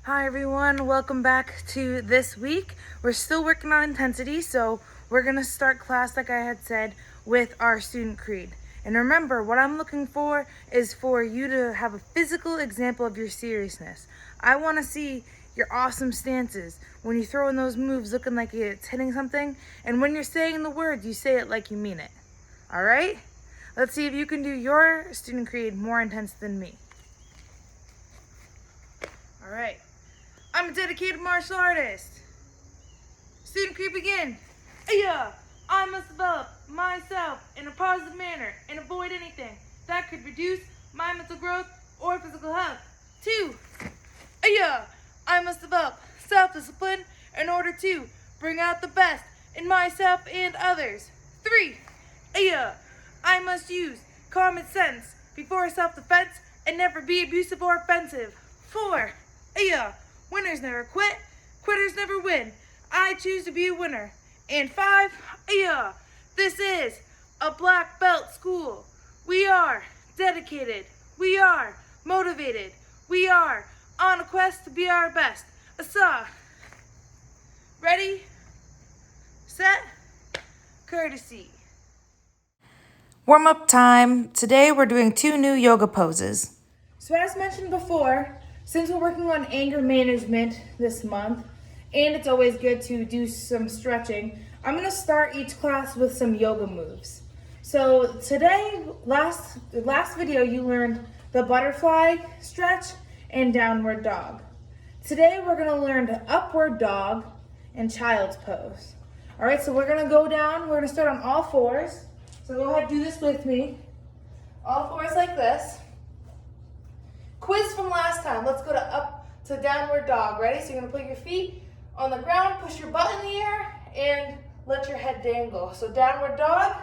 Hi everyone, welcome back to this week. We're still working on intensity, so we're gonna start class, like I had said, with our student creed. And remember, what I'm looking for is for you to have a physical example of your seriousness. I wanna see your awesome stances, when you throw in those moves looking like it's hitting something, and when you're saying the words, you say it like you mean it. All right? Let's see if you can do your student creed more intense than me. All right. I'm a dedicated martial artist. Student creed begin. Aya! I must develop myself in a positive manner and avoid anything that could reduce my mental growth or physical health. 2. Aya! I must develop self-discipline in order to bring out the best in myself and others. 3. Aya! I must use common sense before self-defense and never be abusive or offensive. 4. Aya! Winners never quit, quitters never win. I choose to be a winner. And 5, yeah, this is a black belt school. We are dedicated. We are motivated. We are on a quest to be our best. Asa. Ready, set, courtesy. Warm-up time. Today we're doing 2 new yoga poses. So as mentioned before, since we're working on anger management this month, and it's always good to do some stretching, I'm gonna start each class with some yoga moves. So today, last video you learned the butterfly stretch and downward dog. Today we're gonna learn the upward dog and child's pose. All right, so we're gonna go down, we're gonna start on all fours. So go ahead, do this with me. All fours like this. Quiz from last time. Let's go to up to downward dog. Ready? So you're gonna put your feet on the ground, push your butt in the air, and let your head dangle. So downward dog.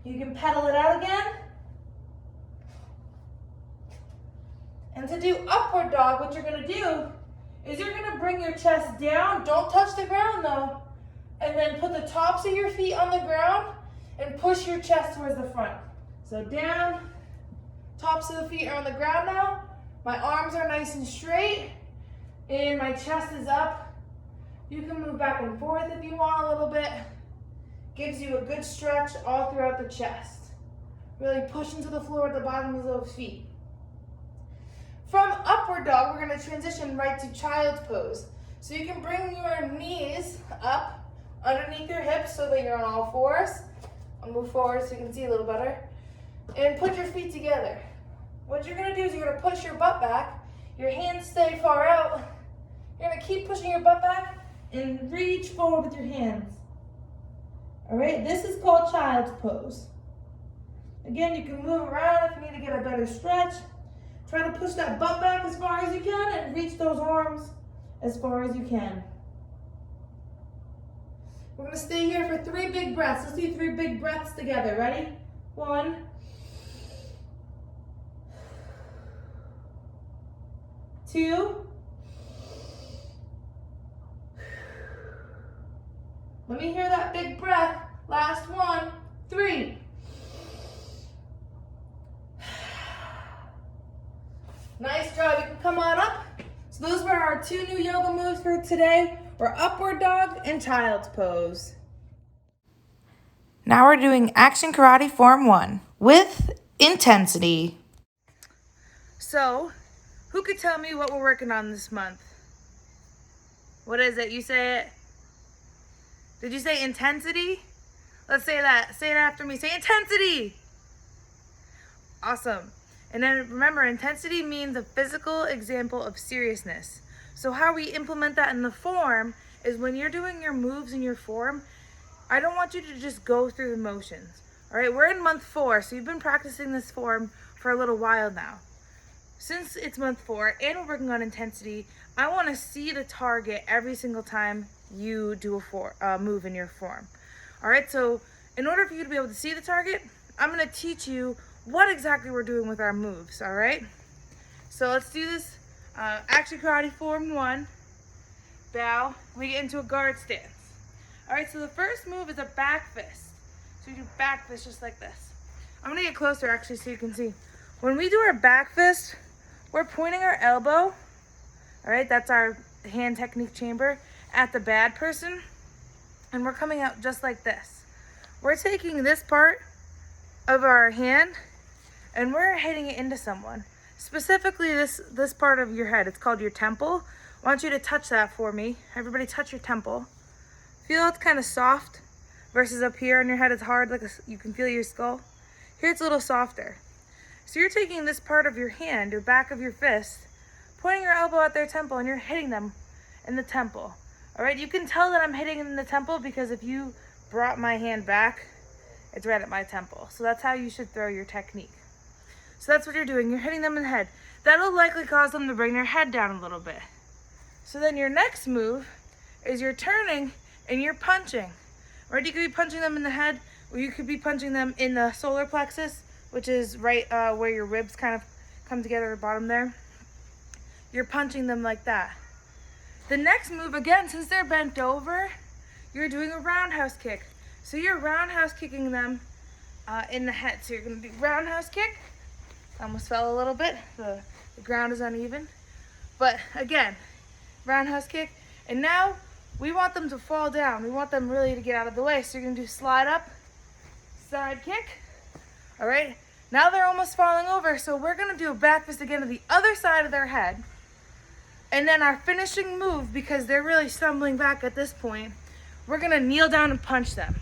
You can pedal it out again. And to do upward dog, what you're gonna do is you're gonna bring your chest down. Don't touch the ground though. And then put the tops of your feet on the ground and push your chest towards the front. So down. Tops of the feet are on the ground now. My arms are nice and straight and my chest is up. You can move back and forth if you want a little bit. Gives you a good stretch all throughout the chest. Really push into the floor at the bottom of those feet. From upward dog, we're gonna transition right to child's pose. So you can bring your knees up underneath your hips so that you're on all fours. I'll move forward so you can see a little better. And put your feet together. What you're gonna do is you're gonna push your butt back. Your hands stay far out. You're gonna keep pushing your butt back and reach forward with your hands. All right, this is called child's pose. Again, you can move around if you need to get a better stretch. Try to push that butt back as far as you can and reach those arms as far as you can. We're gonna stay here for 3 big breaths. Let's do 3 big breaths together. Ready? 1, 2. Let me hear that big breath. Last 1, 3. Nice job. You can come on up. So those were our 2 new yoga moves for today. We're upward dog and child's pose. Now we're doing action karate form 1 with intensity. So, who could tell me what we're working on this month? What is it? You say it. Did you say intensity? Let's say that. Say it after me. Say intensity. Awesome. And then remember, intensity means a physical example of seriousness. So how we implement that in the form is when you're doing your moves in your form, I don't want you to just go through the motions. All right, we're in month 4, so you've been practicing this form for a little while now. Since it's month 4 and we're working on intensity, I want to see the target every single time you do a move in your form. All right, so in order for you to be able to see the target, I'm going to teach you what exactly we're doing with our moves, all right? So let's do this action karate form 1, bow, we get into a guard stance. All right, so the first move is a back fist. So we do back fist just like this. I'm gonna get closer actually so you can see. When we do our back fist, we're pointing our elbow, all right, that's our hand technique chamber, at the bad person, and we're coming out just like this. We're taking this part of our hand and we're hitting it into someone. Specifically this part of your head, it's called your temple. I want you to touch that for me. Everybody touch your temple. Feel it's kind of soft versus up here on your head it's hard, like you can feel your skull. Here it's a little softer. So you're taking this part of your hand, your back of your fist, pointing your elbow at their temple, and you're hitting them in the temple. All right, you can tell that I'm hitting in the temple because if you brought my hand back, it's right at my temple. So that's how you should throw your technique. So that's what you're doing. You're hitting them in the head. That'll likely cause them to bring their head down a little bit. So then your next move is you're turning and you're punching. Right? You could be punching them in the head, or you could be punching them in the solar plexus, which is right where your ribs kind of come together at the bottom there. You're punching them like that. The next move, again, since they're bent over, you're doing a roundhouse kick. So you're roundhouse kicking them in the head. So you're going to do roundhouse kick. Almost fell a little bit. The ground is uneven. But again, roundhouse kick. And now we want them to fall down. We want them really to get out of the way. So you're going to do slide up, side kick. All right. Now they're almost falling over. So we're going to do a back fist again to the other side of their head. And then our finishing move, because they're really stumbling back at this point, we're going to kneel down and punch them.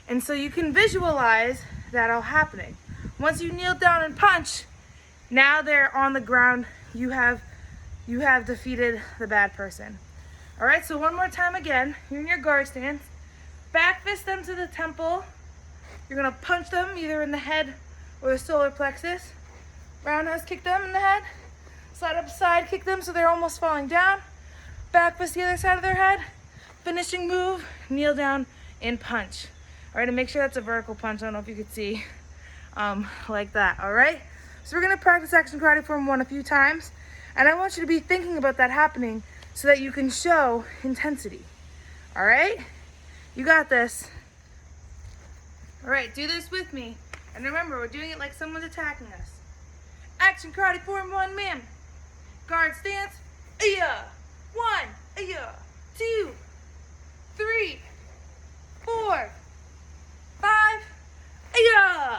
And so you can visualize that all happening. Once you kneel down and punch, now they're on the ground. You have defeated the bad person. All right, so one more time again. You're in your guard stance. Back fist them to the temple. You're going to punch them either in the head or the solar plexus. Roundhouse kick them in the head. Slide up side kick them so they're almost falling down. Back fist the other side of their head. Finishing move, kneel down and punch. All right, and make sure that's a vertical punch. I don't know if you could see like that. All right, so we're gonna practice action karate form 1 a few times, and I want you to be thinking about that happening so that you can show intensity. All right, you got this. All right, do this with me, and remember, we're doing it like someone's attacking us. Action karate form 1, ma'am. Guard stance. Aya. 1. Aya. 2. 3. 4. 5. Aya.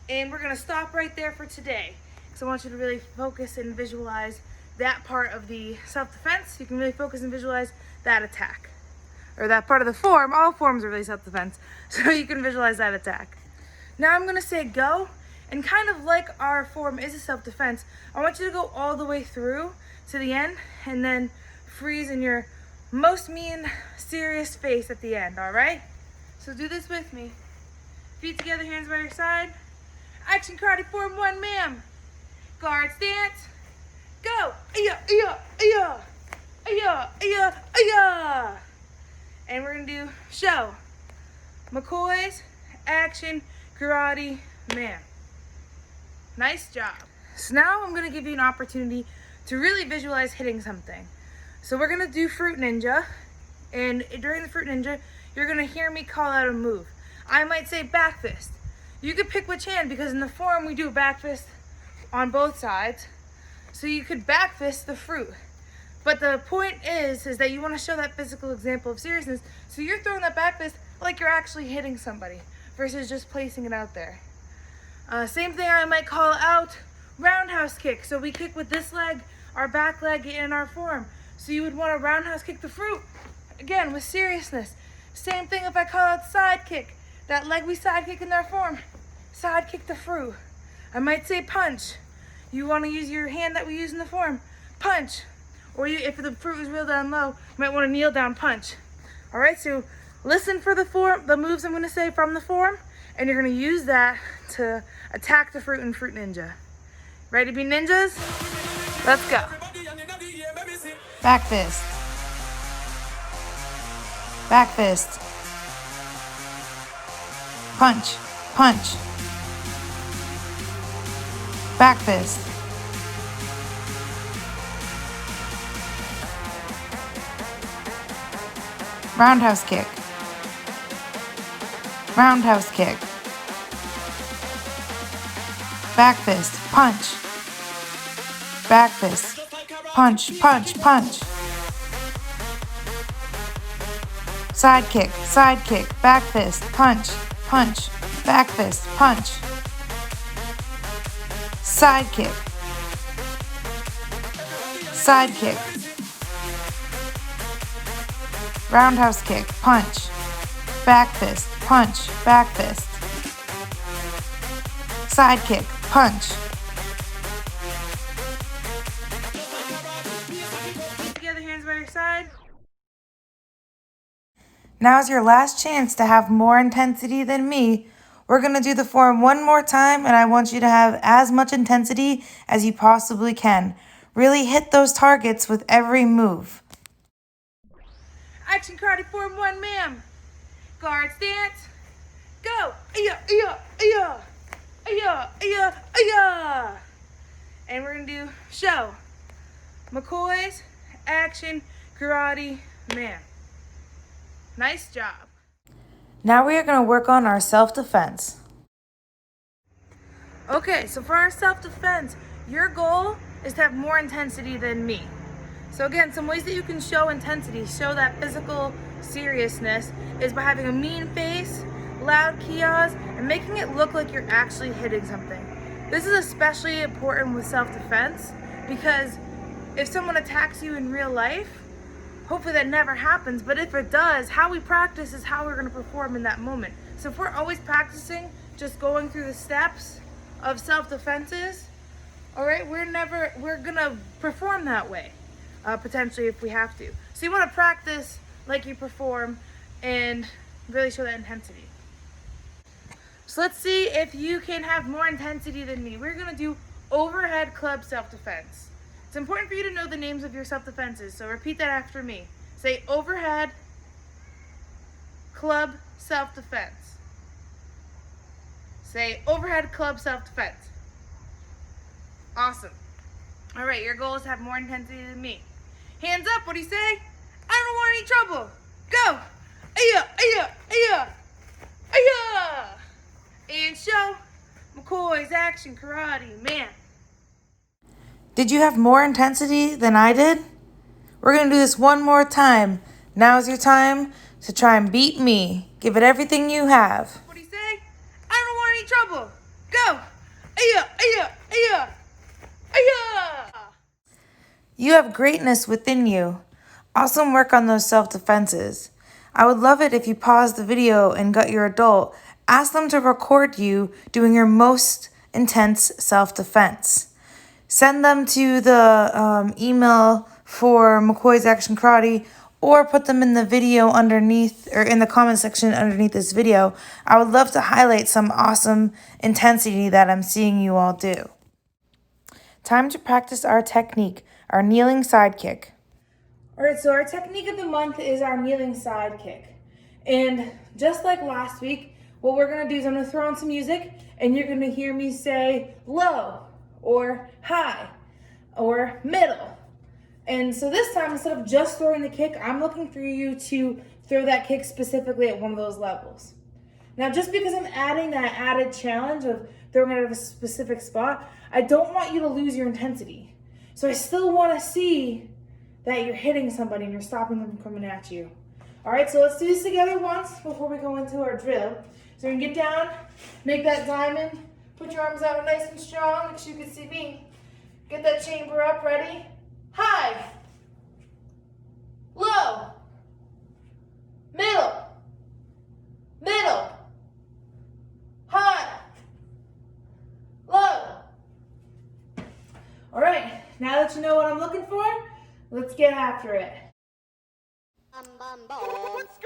And we're going to stop right there for today. So I want you to really focus and visualize that part of the self-defense. You can really focus and visualize that attack. Or that part of the form. All forms are really self-defense. So you can visualize that attack. Now I'm going to say go. And kind of like our form is a self-defense, I want you to go all the way through to the end and then freeze in your most mean, serious face at the end, all right? So do this with me. Feet together, hands by your side. Action karate form 1, ma'am. Guard stance. Go. Aya, aya, aya. Aya, aya, aya. And we're going to do show. McCoy's action karate man. Nice job. So now I'm going to give you an opportunity to really visualize hitting something. So we're going to do Fruit Ninja. And during the Fruit Ninja, you're going to hear me call out a move. I might say back fist. You could pick which hand because in the form we do a back fist on both sides. So you could back fist the fruit. But the point is that you want to show that physical example of seriousness. So you're throwing that back fist like you're actually hitting somebody versus just placing it out there. Same thing, I might call out roundhouse kick. So we kick with this leg, our back leg in our form. So you would want to roundhouse kick the fruit, again, with seriousness. Same thing if I call out side kick. That leg we side kick in our form, side kick the fruit. I might say punch. You want to use your hand that we use in the form, punch. Or if the fruit is real down low, you might want to kneel down punch. All right, so listen for the moves I'm going to say from the form, and you're going to use that to attack the fruit in Fruit Ninja. Ready to be ninjas? Let's go. Back fist. Back fist. Punch. Punch. Back fist. Roundhouse kick. Roundhouse kick. Back fist. Punch. back fist, punch, punch, punch. Side kick, back fist, punch, punch, back fist, punch. Side kick, roundhouse kick, punch, back fist, back fist. Side kick, punch. Together, hands by your side. Now's your last chance to have more intensity than me. We're going to do the form one more time, and I want you to have as much intensity as you possibly can. Really hit those targets with every move. Action karate form 1, ma'am. Guard stance. Go. Aya, aya, aya. Aya, aya, aya. And we're going to do show. McCoy's action karate man. Nice job. Now we are going to work on our self-defense. Okay, so for our self-defense, your goal is to have more intensity than me. So again, some ways that you can show intensity, show that physical seriousness, is by having a mean face, loud kios, and making it look like you're actually hitting something. This is especially important with self-defense because if someone attacks you in real life, hopefully that never happens, but if it does, how we practice is how we're going to perform in that moment. So if we're always practicing just going through the steps of self-defenses, all right, we're going to perform that way, potentially if we have to. So you want to practice like you perform and really show that intensity. So let's see if you can have more intensity than me. We're going to do overhead club self-defense. It's important for you to know the names of your self-defenses, so repeat that after me. Say overhead club self-defense. Say overhead club self-defense. Awesome. All right, your goal is to have more intensity than me. Hands up, what do you say? I don't want any trouble. Go. Aya, aya, aya, aya. And show McCoy's action karate man. Did you have more intensity than I did? We're going to do this one more time. Now's your time to try and beat me. Give it everything you have. What do you say? I don't want any trouble. Go. Aya, aya, aya, aya. You have greatness within you. Awesome work on those self-defenses. I would love it if you paused the video and got your adult. Ask them to record you doing your most intense self-defense. Send them to the email for McCoy's Action Karate or put them in the video underneath or in the comment section underneath this video. I would love to highlight some awesome intensity that I'm seeing you all do. Time to practice our technique, our kneeling side kick. All right, so our technique of the month is our kneeling side kick. And just like last week, what we're gonna do is I'm gonna throw on some music and you're gonna hear me say low or high or middle. And so this time, instead of just throwing the kick, I'm looking for you to throw that kick specifically at one of those levels. Now, just because I'm adding that added challenge of throwing it at a specific spot, I don't want you to lose your intensity. So I still want to see that you're hitting somebody and you're stopping them from coming at you. All right, so let's do this together once before we go into our drill. So you can get down, make that diamond, put your arms out nice and strong, make sure you can see me. Get that chamber up, ready? High, low, middle, middle, high, low. All right, now that you know what I'm looking for, let's get after it.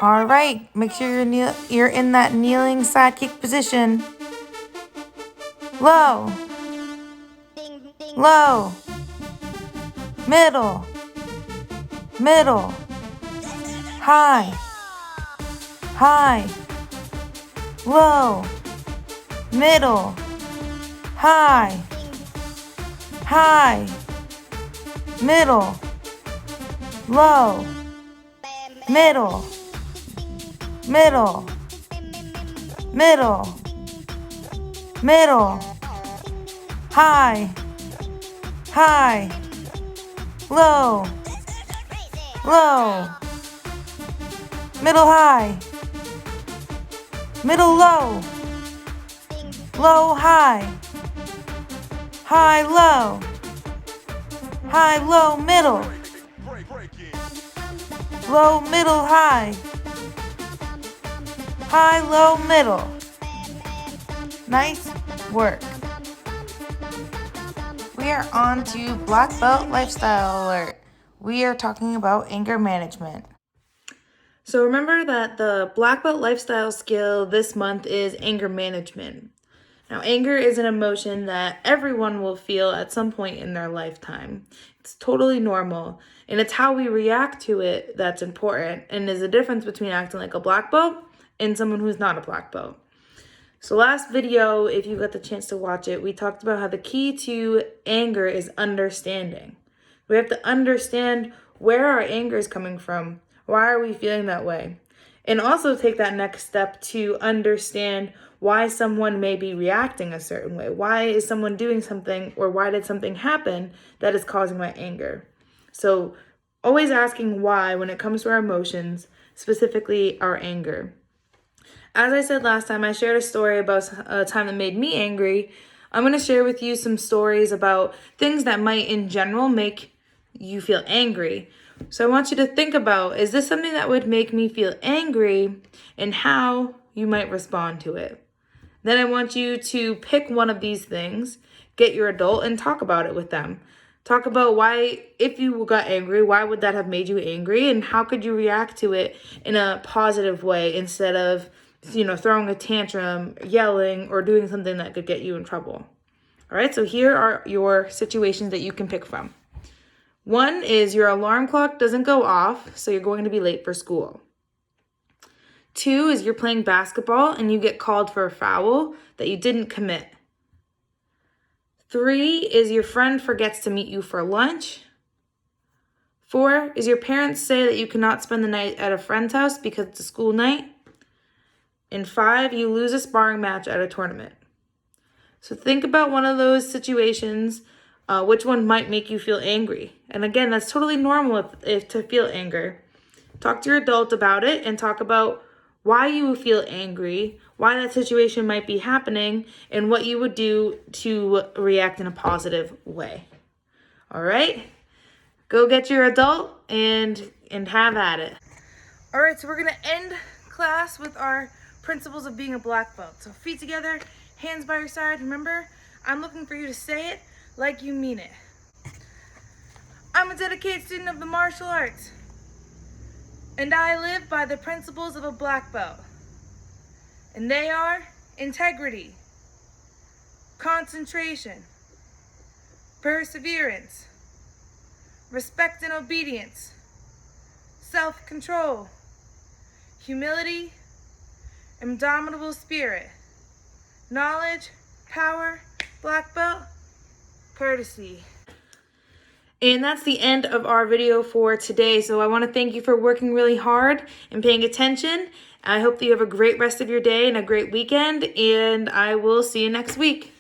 All right, make sure you're in that kneeling side kick position. Low, low, middle, middle, high, high, low, middle, high, high, middle, low, middle, middle, middle, middle, high, high, low, low, middle high, middle low, low high, high low, high low middle, low middle high, high low middle. Nice work. We are on to Black Belt Lifestyle Alert. We are talking about anger management. So remember that the Black Belt Lifestyle skill this month is anger management. Now, anger is an emotion that everyone will feel at some point in their lifetime. It's totally normal, and it's how we react to it that's important, and there's a difference between acting like a black belt and someone who's not a black belt. So last video, if you got the chance to watch it, we talked about how the key to anger is understanding. We have to understand where our anger is coming from. Why are we feeling that way? And also take that next step to understand why someone may be reacting a certain way. Why is someone doing something, or why did something happen that is causing my anger? So always asking why when it comes to our emotions, specifically our anger. As I said last time, I shared a story about a time that made me angry. I'm going to share with you some stories about things that might in general make you feel angry. So I want you to think about, is this something that would make me feel angry, and how you might respond to it? Then I want you to pick one of these things, get your adult, and talk about it with them. Talk about why, if you got angry, why would that have made you angry, and how could you react to it in a positive way instead of throwing a tantrum, yelling, or doing something that could get you in trouble. All right, so here are your situations that you can pick from. One is your alarm clock doesn't go off, so you're going to be late for school. 2 is you're playing basketball and you get called for a foul that you didn't commit. 3 is your friend forgets to meet you for lunch. 4 is your parents say that you cannot spend the night at a friend's house because it's a school night. And 5, you lose a sparring match at a tournament. So think about one of those situations, which one might make you feel angry. And again, that's totally normal if to feel anger. Talk to your adult about it and talk about why you feel angry, why that situation might be happening, and what you would do to react in a positive way. All right? Go get your adult and have at it. All right, so we're going to end class with our principles of being a black belt. So feet together, hands by your side. Remember, I'm looking for you to say it like you mean it. I'm a dedicated student of the martial arts, and I live by the principles of a black belt. And they are integrity, concentration, perseverance, respect and obedience, self-control, humility, indomitable spirit, knowledge, power, black belt, courtesy. And that's the end of our video for today. So I want to thank you for working really hard and paying attention. I hope that you have a great rest of your day and a great weekend, and I will see you next week.